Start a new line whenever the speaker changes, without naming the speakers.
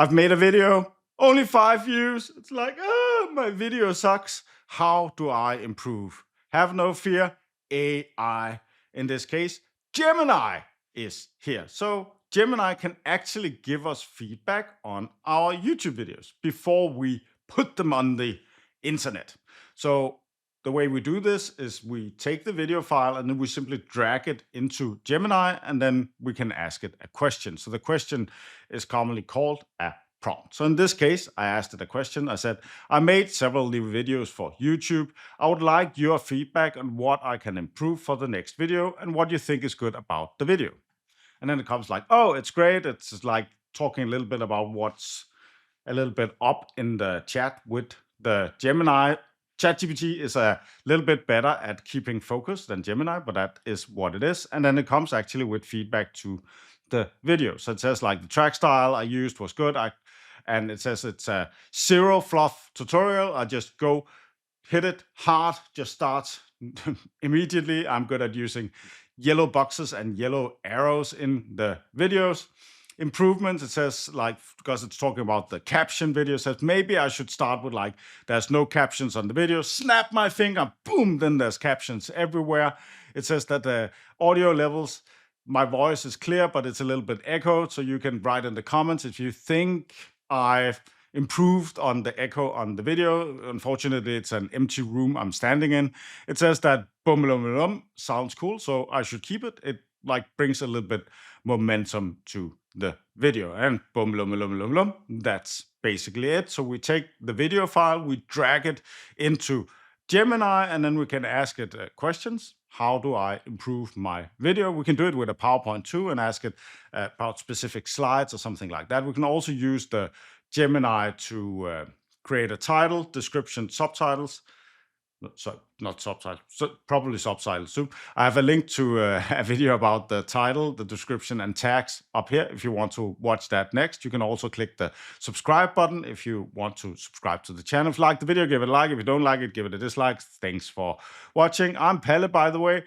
I've made a video, only 5 views. It's like, oh, my video sucks. How do I improve? Have no fear, AI. In this case, Gemini is here. So Gemini can actually give us feedback on our YouTube videos before we put them on the internet. So the way we do this is we take the video file and then we simply drag it into Gemini, and then we can ask it a question. So the question is commonly called a prompt. So in this case, I asked it a question. I said, I made several new videos for YouTube. I would like your feedback on what I can improve for the next video and what you think is good about the video. And then it comes like, oh, it's great. It's like talking a little bit about what's a little bit up in the chat with the Gemini. ChatGPT is a little bit better at keeping focus than Gemini, but that is what it is. And then it comes actually with feedback to the video. So it says like the track style I used was good. And it says it's a zero fluff tutorial. I just go hit it hard, just start immediately. I'm good at using yellow boxes and yellow arrows in the videos. Improvements, it says like, because it's talking about the caption video, says maybe I should start with like, there's no captions on the video, snap my finger, boom, then there's captions everywhere. It says that the audio levels, my voice is clear, but it's a little bit echoed. So you can write in the comments if you think I've improved on the echo on the video. Unfortunately, it's an empty room I'm standing in. It says that Boom-a-lum sounds cool, so I should keep it. It like brings a little bit momentum to the video. And Boom-a-lum, that's basically it. So we take the video file, we drag it into Gemini, and then we can ask it questions. How do I improve my video? We can do it with a PowerPoint too and ask it about specific slides or something like that. We can also use the Gemini to create a title, description, subtitles. So not subtitles, so probably subtitles too. I have a link to a video about the title, the description, and tags up here if you want to watch that next. You can also click the subscribe button if you want to subscribe to the channel. If you like the video, give it a like. If you don't like it, give it a dislike. Thanks for watching. I'm Palle, by the way.